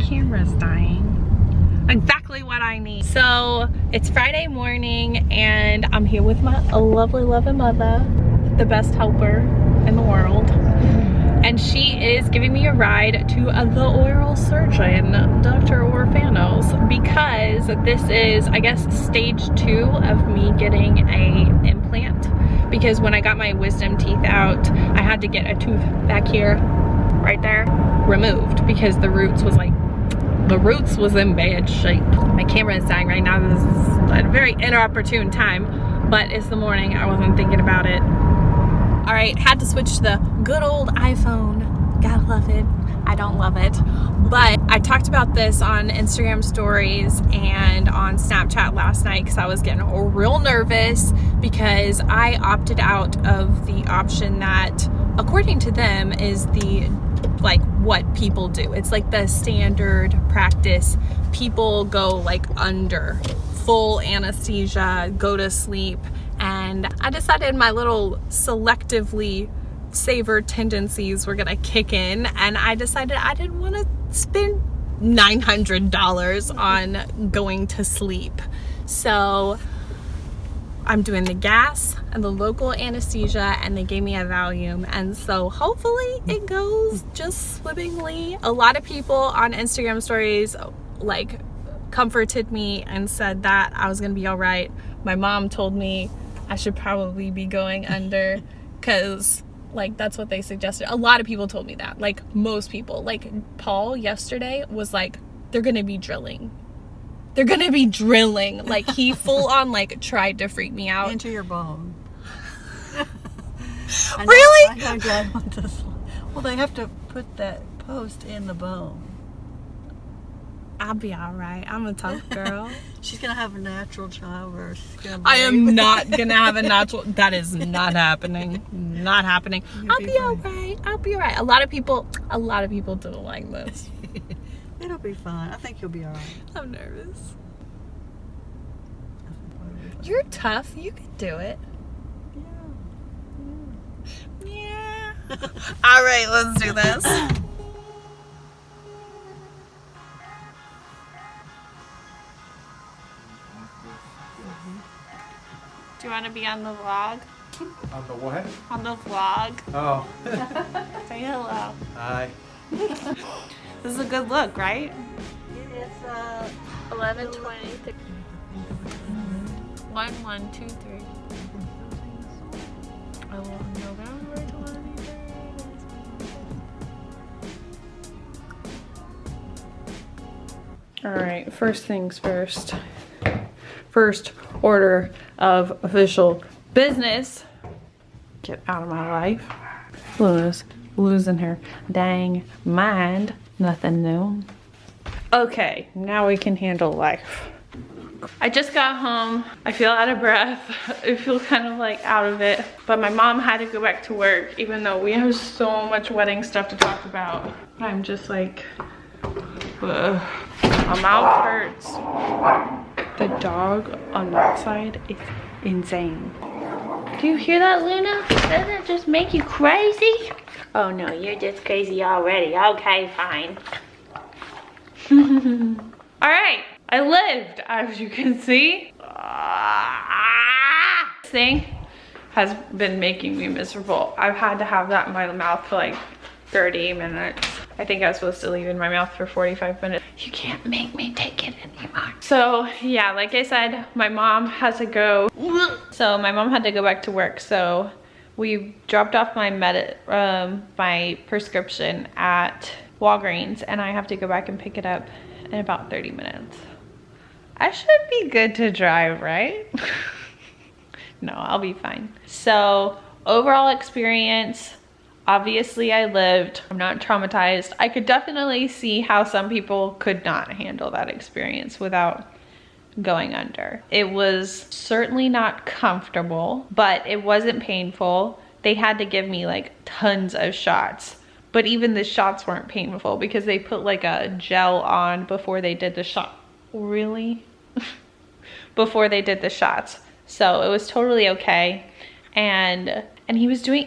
camera's dying. Exactly what I need. So it's Friday morning and I'm here with my lovely, loving mother, the best helper in the world. And she is giving me a ride to the oral surgeon, Dr. Orfanos, because this is, I guess, stage 2 of me getting a implant. Because when I got my wisdom teeth out, I had to get a tooth back here, right there, removed because the roots was in bad shape. My camera is dying right now. This is a very inopportune time, but it's the morning. I wasn't thinking about it. All right, had to switch to the good old iPhone. Gotta love it. I don't love it. But I talked about this on Instagram stories and on Snapchat last night because I was getting real nervous because I opted out of the option that, according to them, is the like what people do. It's like the standard practice. People go like under full anesthesia, go to sleep. And I decided my little selectively savored tendencies were gonna kick in, and I decided I didn't want to spend $900 on going to sleep. So I'm doing the gas and the local anesthesia, and they gave me a Valium, and so hopefully it goes just swimmingly. A lot of people on Instagram stories like comforted me and said that I was gonna be all right. My mom told me I should probably be going under because like that's what they suggested. A lot of people told me that, like most people. Like Paul yesterday was like, they're gonna be drilling. They're gonna be drilling. Like he full on like tried to freak me out. Into your bone. Really? I know Dad wants to. Well, they have to put that post in the bone. I'll be all right. I'm a tough girl. She's gonna have a natural childbirth. I am not gonna have a natural. That is not happening. Not happening. I'll be all right. I'll be all right. A lot of people don't like this. It'll be fine. I think you'll be all right. I'm nervous. You're tough. You can do it. Yeah. All right, let's do this. Do you want to be on the vlog? On the what? On the vlog. Oh. Say hello. Hi. This is a good look, right? It is 11:20. 1, 1, 2, 3. Oh, November 23rd. All right, first things first. First order of official business. Get out of my life. Luna's losing her dang mind. Nothing new. Okay, now we can handle life. I just got home. I feel out of breath. I feel kind of like out of it. But my mom had to go back to work even though we have so much wedding stuff to talk about. I'm just like, ugh. My mouth hurts. The dog on that side is insane. Do you hear that, Luna? Doesn't it just make you crazy? Oh no, you're just crazy already. Okay, fine. All right, I lived, as you can see. This thing has been making me miserable. I've had to have that in my mouth for like 30 minutes. I think I was supposed to leave in my mouth for 45 minutes. You can't make me take it anymore. So yeah, like I said, my mom has to go. So my mom had to go back to work. So we dropped off my my prescription at Walgreens, and I have to go back and pick it up in about 30 minutes. I should be good to drive, right? No, I'll be fine. So overall experience, obviously I lived. I'm not traumatized. I could definitely see how some people could not handle that experience without going under. It was certainly not comfortable, but it wasn't painful. They had to give me like tons of shots, but even the shots weren't painful because they put like a gel on before they did the shot. Really? Before they did the shots. So it was totally okay. And he was doing,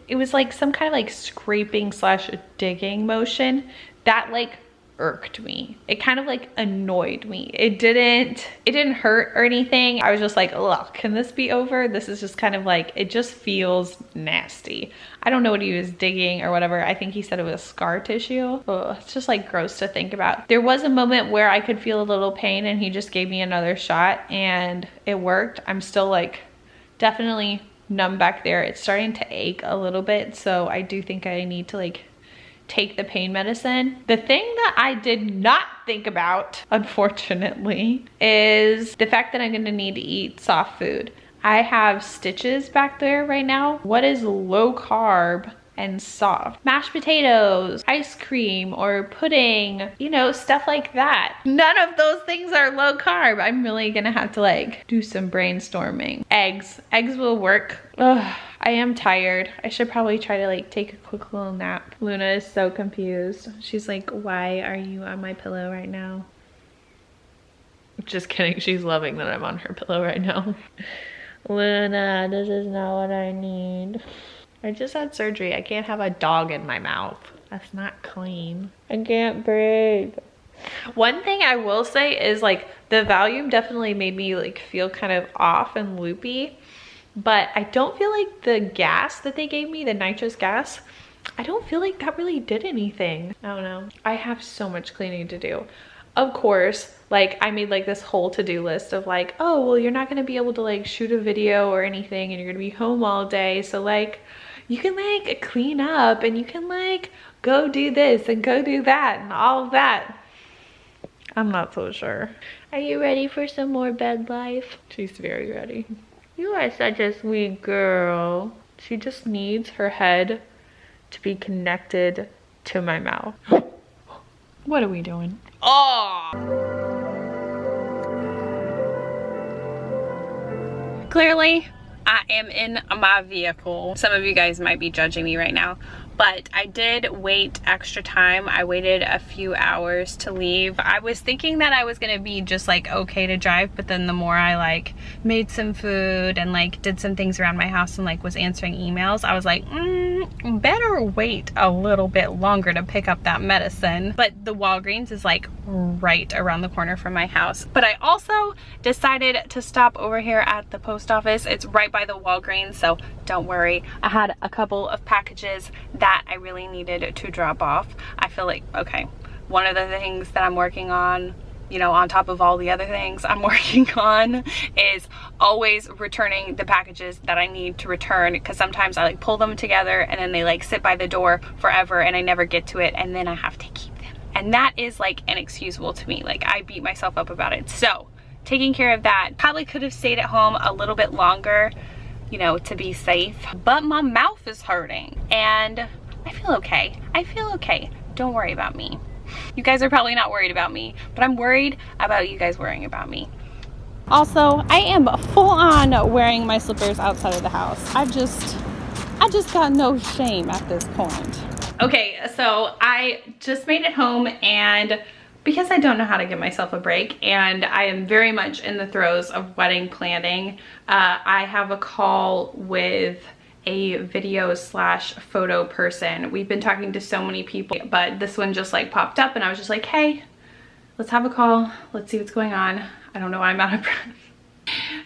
it was like some kind of like scraping slash digging motion that like irked me. It kind of like annoyed me. It didn't hurt or anything. I was just like, look, can this be over? This is just kind of like, it just feels nasty. I don't know what he was digging or whatever. I think he said it was scar tissue. Ugh, it's just like gross to think about. There was a moment where I could feel a little pain and he just gave me another shot and it worked. I'm still like definitely numb back there. It's starting to ache a little bit. So I do think I need to like take the pain medicine. The thing that I did not think about, unfortunately, is the fact that I'm gonna need to eat soft food. I have stitches back there right now. What is low carb and soft? Mashed potatoes, ice cream, or pudding, you know, stuff like that. None of those things are low carb. I'm really gonna have to like do some brainstorming. Eggs will work. Ugh, I am tired. I should probably try to like take a quick little nap. Luna is so confused. She's like, why are you on my pillow right now? Just kidding, she's loving that I'm on her pillow right now. Luna, this is not what I need. I just had surgery. I can't have a dog in my mouth. That's not clean. I can't breathe. One thing I will say is like the Valium definitely made me like feel kind of off and loopy, but I don't feel like the gas that they gave me, the nitrous gas, I don't feel like that really did anything. I don't know. I have so much cleaning to do. Of course, like I made like this whole to-do list of like, oh, well, you're not gonna be able to like shoot a video or anything and you're gonna be home all day. So like, you can like clean up and you can like go do this and go do that and all of that. I'm not so sure. Are you ready for some more bed life? She's very ready. You are such a sweet girl. She just needs her head to be connected to my mouth. What are we doing? Oh! Clearly, I am in my vehicle. Some of you guys might be judging me right now, but I did wait extra time. I waited a few hours to leave. I was thinking that I was gonna be just like okay to drive, but then the more I like made some food and like did some things around my house and like was answering emails, I was like, better wait a little bit longer to pick up that medicine. But the Walgreens is like right around the corner from my house. But I also decided to stop over here at the post office. It's right by the Walgreens, so don't worry. I had a couple of packages that I really needed to drop off. I feel like, okay, one of the things that I'm working on, you know, on top of all the other things I'm working on, is always returning the packages that I need to return, because sometimes I like pull them together and then they like sit by the door forever and I never get to it and then I have to keep them. And that is like inexcusable to me. Like I beat myself up about it. So taking care of that, probably could have stayed at home a little bit longer, you know, to be safe, but my mouth is hurting and I feel okay. I feel okay. Don't worry about me. You guys are probably not worried about me, but I'm worried about you guys worrying about me. Also, I am full on wearing my slippers outside of the house. I just got no shame at this point. Okay, so I just made it home, and because I don't know how to give myself a break and I am very much in the throes of wedding planning, I have a call with a video slash photo person. We've been talking to so many people, but this one just like popped up and I was just like, hey, let's have a call. Let's see what's going on. I don't know why I'm out of breath.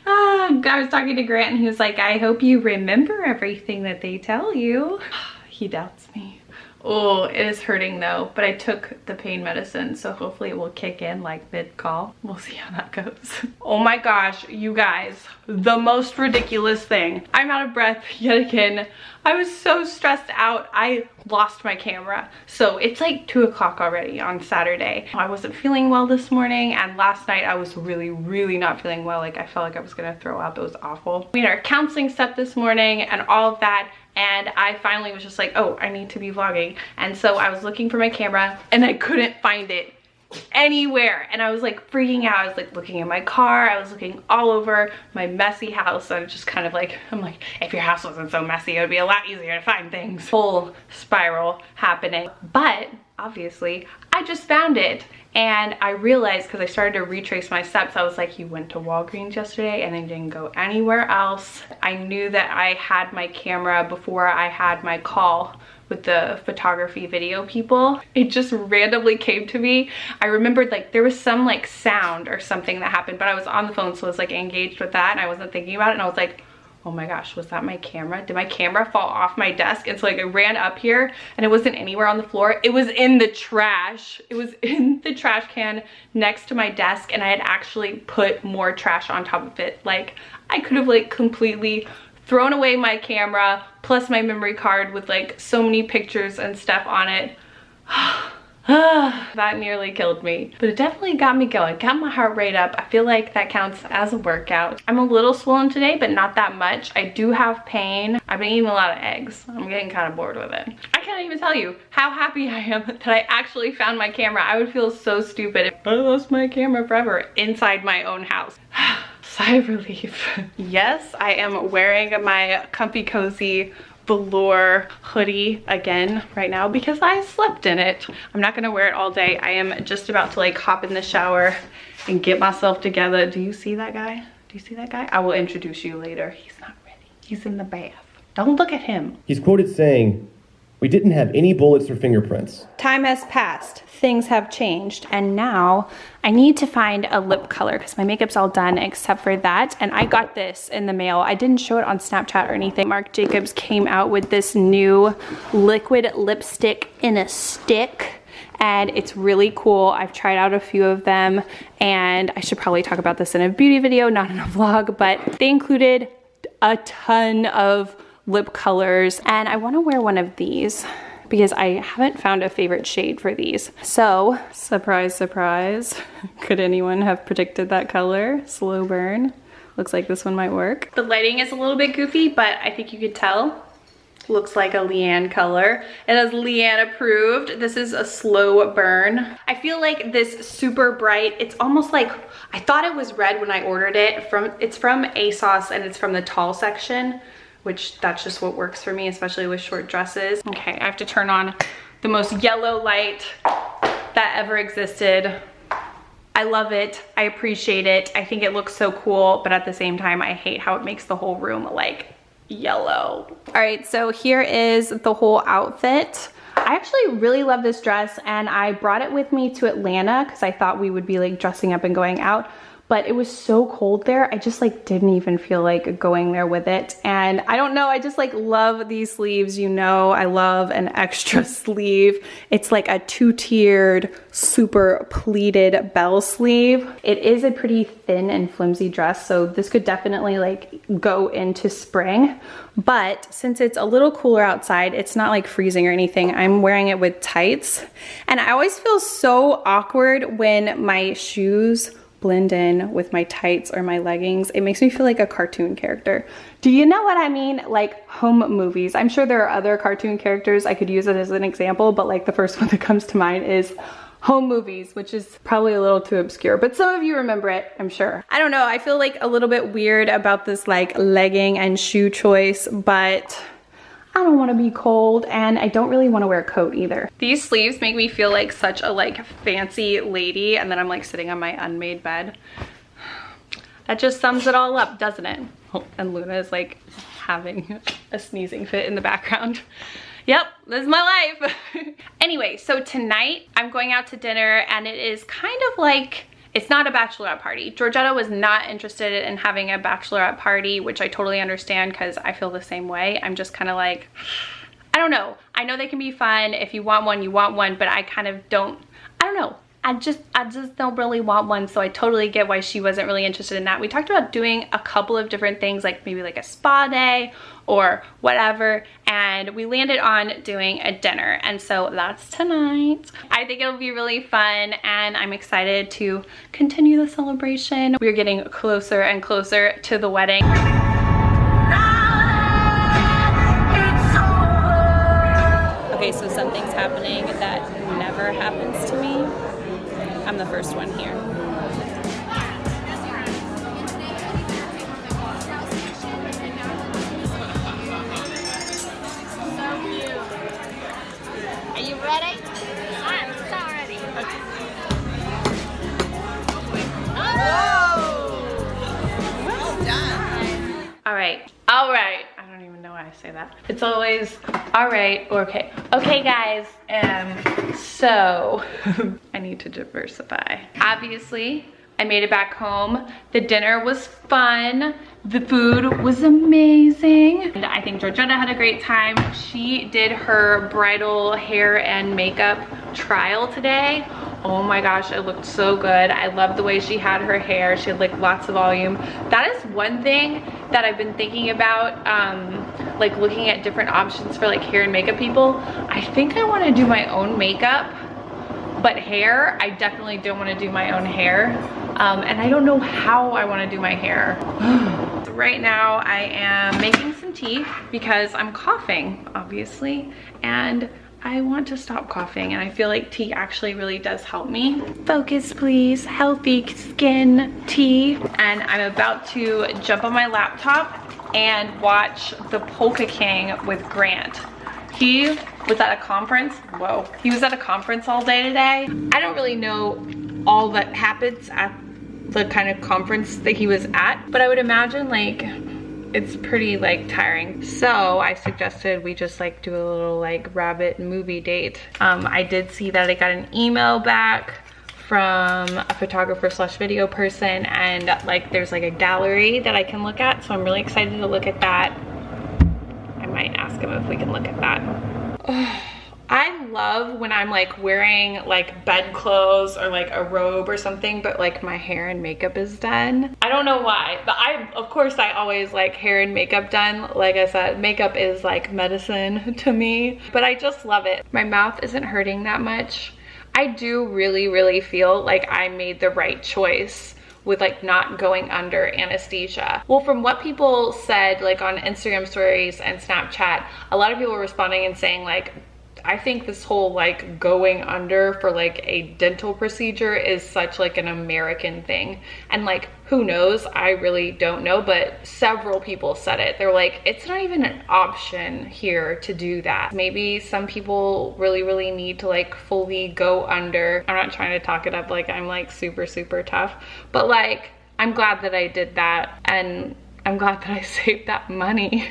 I was talking to Grant and he was like, I hope you remember everything that they tell you. He doubts me. Oh, it is hurting though, but I took the pain medicine, so hopefully it will kick in like mid-call. We'll see how that goes. Oh my gosh, you guys, the most ridiculous thing. I'm out of breath yet again. I was so stressed out, I lost my camera. So it's like 2 o'clock already on Saturday. I wasn't feeling well this morning, and last night I was really not feeling well. Like I felt like I was gonna throw up. It was awful. We had our counseling stuff this morning and all of that, and I finally was just like, oh, I need to be vlogging. And so I was looking for my camera and I couldn't find it anywhere, and I was like freaking out. I was like looking in my car, I was looking all over my messy house, and just kind of like, I'm like, if your house wasn't so messy it would be a lot easier to find things. Full spiral happening. But obviously I just found it, and I realized, because I started to retrace my steps, I was like, you went to Walgreens yesterday and then didn't go anywhere else. I knew that I had my camera before I had my call with the photography video people. It just randomly came to me. I remembered like there was some like sound or something that happened, but I was on the phone, so I was like engaged with that and I wasn't thinking about it, and I was like, oh my gosh, was that my camera? Did my camera fall off my desk? And so like I ran up here and it wasn't anywhere on the floor. It was in the trash. It was in the trash can next to my desk, and I had actually put more trash on top of it. Like I could have like completely thrown away my camera plus my memory card with like so many pictures and stuff on it. That nearly killed me, but it definitely got me going, got my heart rate up. I feel like that counts as a workout. I'm a little swollen today, but not that much. I do have pain. I've been eating a lot of eggs. I'm getting kind of bored with it. I can't even tell you how happy I am that I actually found my camera. I would feel so stupid if I lost my camera forever inside my own house. Sigh of relief. Yes, I am wearing my comfy cozy velour hoodie again right now because I slept in it. I'm not gonna wear it all day. I am just about to like hop in the shower and get myself together. Do you see that guy? Do you see that guy? I will introduce you later. He's not ready. He's in the bath. Don't look at him. He's quoted saying, "We didn't have any bullets or fingerprints." Time has passed, things have changed, and now I need to find a lip color because my makeup's all done except for that, and I got this in the mail. I didn't show it on Snapchat or anything. Marc Jacobs came out with this new liquid lipstick in a stick, and it's really cool. I've tried out a few of them, and I should probably talk about this in a beauty video, not in a vlog, but they included a ton of lip colors, and I want to wear one of these because I haven't found a favorite shade for these. So, surprise, surprise. Could anyone have predicted that color? Slow burn. Looks like this one might work. The lighting is a little bit goofy, but I think you could tell. Looks like a Leighann color. It is Leighann approved. This is a slow burn. I feel like this super bright, it's almost like, I thought it was red when I ordered it. It's from ASOS and it's from the tall section, which that's just what works for me, especially with short dresses. Okay, I have to turn on the most yellow light that ever existed. I love it, I appreciate it. I think it looks so cool, but at the same time, I hate how it makes the whole room like yellow. All right, so here is the whole outfit. I actually really love this dress, and I brought it with me to Atlanta because I thought we would be like dressing up and going out. But it was so cold there, I just like didn't even feel like going there with it. And I don't know, I just like love these sleeves. You know, I love an extra sleeve. It's like a two-tiered, super pleated bell sleeve. It is a pretty thin and flimsy dress, so this could definitely like go into spring. But since it's a little cooler outside, it's not like freezing or anything, I'm wearing it with tights. And I always feel so awkward when my shoes blend in with my tights or my leggings. It makes me feel like a cartoon character. Do you know what I mean? Like home movies. I'm sure there are other cartoon characters. I could use it as an example, but like the first one that comes to mind is home movies, which is probably a little too obscure, but some of you remember it, I'm sure. I don't know, I feel like a little bit weird about this like legging and shoe choice, but I don't want to be cold, and I don't really want to wear a coat either. These sleeves make me feel like such a like fancy lady, and then I'm like sitting on my unmade bed. That just sums it all up, doesn't it? Oh, and Luna is like having a sneezing fit in the background. Yep, this is my life. Anyway, so tonight I'm going out to dinner, and it is kind of like, it's not a bachelorette party. Georgetta was not interested in having a bachelorette party, which I totally understand because I feel the same way. I'm just kind of like, I don't know. I know they can be fun. If you want one, you want one, but I kind of don't, I don't know. I just don't really want one, so I totally get why she wasn't really interested in that. We talked about doing a couple of different things, like maybe like a spa day or whatever, and we landed on doing a dinner, and so that's tonight. I think it'll be really fun, and I'm excited to continue the celebration. We're getting closer and closer to the wedding. Okay, so something's happening that never happens to me. I'm the first one here. Are you ready? I'm so ready. Whoa! Well done. All right. I don't even know why I say say that. It's always all right or okay. Okay guys, so I need to diversify. Obviously, I made it back home. The dinner was fun. The food was amazing. And I think Georgetta had a great time. She did her bridal hair and makeup trial today. Oh my gosh, it looked so good. I love the way she had her hair. She had like lots of volume. That is one thing that I've been thinking about, like looking at different options for like hair and makeup people. I think I want to do my own makeup, but hair, I definitely don't want to do my own hair. And I don't know how I want to do my hair. So right now I am making some tea because I'm coughing, obviously, and I want to stop coughing, and I feel like tea actually really does help me. Focus please, healthy skin tea. And I'm about to jump on my laptop and watch The Polka King with Grant. He was at a conference. Whoa. He was at a conference all day today. I don't really know all that happens at the kind of conference that he was at, but I would imagine like it's pretty like tiring. So I suggested we just like do a little like rabbit movie date. I did see that I got an email back from a photographer slash video person, and like there's like a gallery that I can look at, so I'm really excited to look at that. I might ask him if we can look at that. I love when I'm like wearing like bed clothes or like a robe or something, but like my hair and makeup is done. I don't know why, but of course I always like hair and makeup done. Like I said, makeup is like medicine to me, but I just love it. My mouth isn't hurting that much. I do really feel like I made the right choice with like not going under anesthesia. Well, from what people said like on Instagram stories and Snapchat, a lot of people were responding and saying like, I think this whole like going under for like a dental procedure is such like an American thing. And like, who knows? I really don't know, but several people said it. They're like, it's not even an option here to do that. Maybe some people really need to like fully go under. I'm not trying to talk it up like I'm like super tough, but like, I'm glad that I did that, and I'm glad that I saved that money.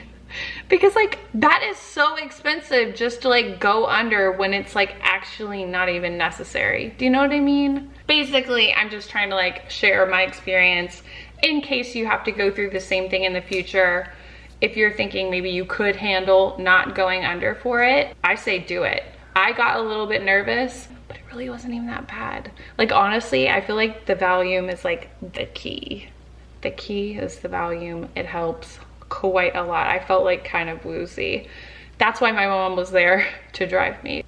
Because like that is so expensive just to like go under when it's like actually not even necessary. Do you know what I mean? Basically, I'm just trying to like share my experience in case you have to go through the same thing in the future. If you're thinking maybe you could handle not going under for it, I say do it. I got a little bit nervous, but it really wasn't even that bad. Like honestly, I feel like the volume is like the key. The key is the volume. It helps quite a lot. I felt like kind of woozy. That's why my mom was there to drive me.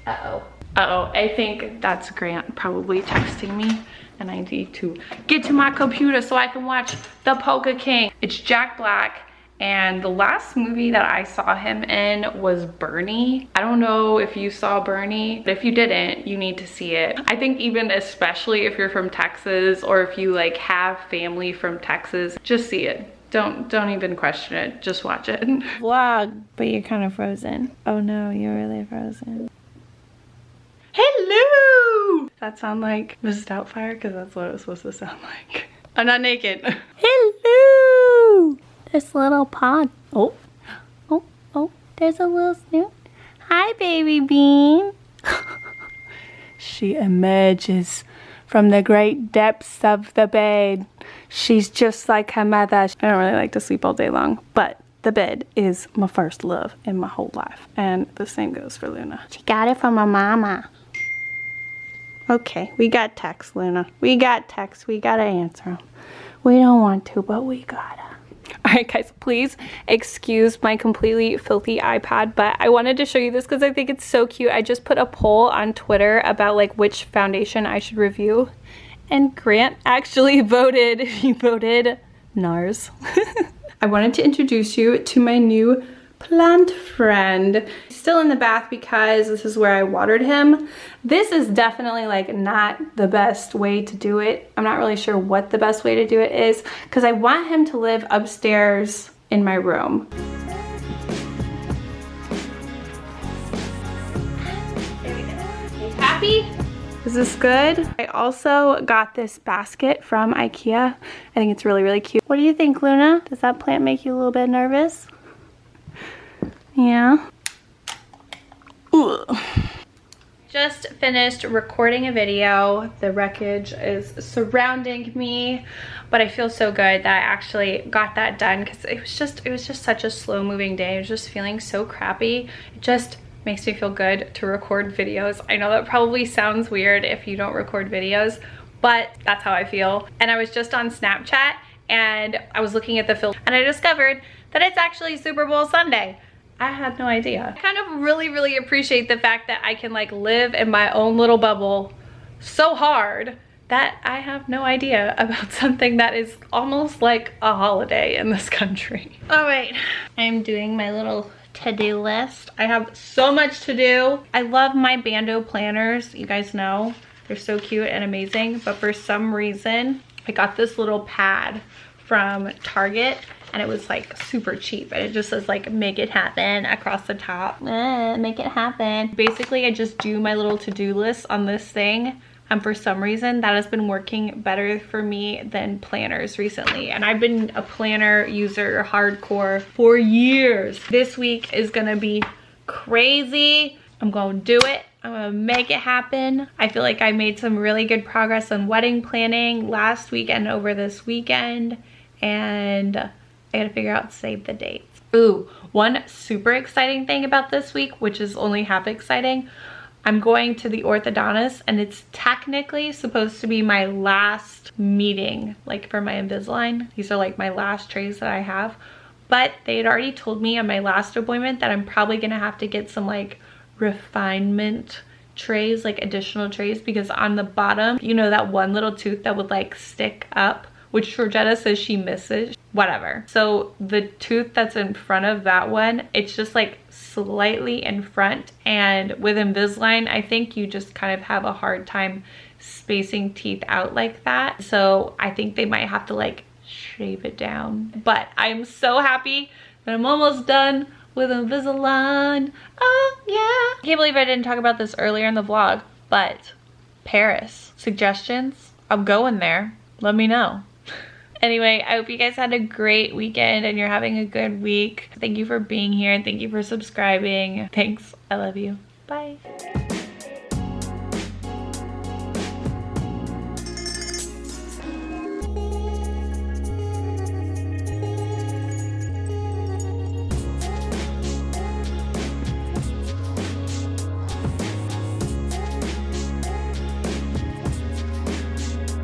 Uh-oh, I think that's Grant probably texting me, and I need to get to my computer so I can watch The Polka King. It's Jack Black, and the last movie that I saw him in was Bernie. I don't know if you saw Bernie, but if you didn't, you need to see it. I think even especially if you're from Texas, or if you like have family from Texas, just see it. Don't even question it, just watch it. Vlog, but you're kind of frozen. Oh no, you're really frozen. Hello! Does that sound like Mrs. Doubtfire? Because that's what it was supposed to sound like. I'm not naked. Hello! This little pod. Oh, there's a little snoot. Hi, baby bean. She emerges from the great depths of the bed. She's just like her mother. I don't really like to sleep all day long, but the bed is my first love in my whole life. And the same goes for Luna. She got it from her mama. Okay, we got text, Luna. We got text. We gotta answer them. We don't want to, but we gotta. All right, guys, please excuse my completely filthy iPad, but I wanted to show you this because I think it's so cute. I just put a poll on Twitter about like which foundation I should review, and Grant actually voted. He voted NARS. I wanted to introduce you to my new plant friend. He's still in the bath because this is where I watered him. This is definitely like not the best way to do it. I'm not really sure what the best way to do it is because I want him to live upstairs in my room. Happy? Is this good? I also got this basket from IKEA. I think it's really cute. What do you think, Luna? Does that plant make you a little bit nervous? Yeah. Ugh. Just finished recording a video. The wreckage is surrounding me, but I feel so good that I actually got that done because it was just such a slow moving day. I was just feeling so crappy. It just makes me feel good to record videos. I know that probably sounds weird if you don't record videos, but that's how I feel. And I was just on Snapchat and I was looking at the filter and I discovered that it's actually Super Bowl Sunday. I had no idea. I kind of really appreciate the fact that I can like live in my own little bubble so hard that I have no idea about something that is almost like a holiday in this country. All right, I'm doing my little to-do list. I have so much to do. I love my Bando planners. You guys know they're so cute and amazing, but for some reason I got this little pad from Target and it was like super cheap and it just says like make it happen across the top. Make it happen. Basically I just do my little to-do list on this thing, and for some reason that has been working better for me than planners recently, and I've been a planner user hardcore for years. This week is gonna be crazy. I'm gonna do it. I'm gonna make it happen. I feel like I made some really good progress on wedding planning last week and over this weekend, and I gotta figure out to save the dates. Ooh, one super exciting thing about this week, which is only half exciting, I'm going to the orthodontist and it's technically supposed to be my last meeting, like for my Invisalign. These are like my last trays that I have, but they had already told me on my last appointment that I'm probably gonna have to get some like refinement trays, like additional trays, because on the bottom, you know, that one little tooth that would like stick up, which Georgetta says she misses, whatever. So the tooth that's in front of that one, it's just like slightly in front, and with Invisalign, I think you just kind of have a hard time spacing teeth out like that. So I think they might have to like shave it down. But I'm so happy that I'm almost done with Invisalign. Oh yeah. I can't believe I didn't talk about this earlier in the vlog, but Paris suggestions, I'm going there. Let me know. Anyway, I hope you guys had a great weekend and you're having a good week. Thank you for being here and thank you for subscribing. Thanks. I love you. Bye.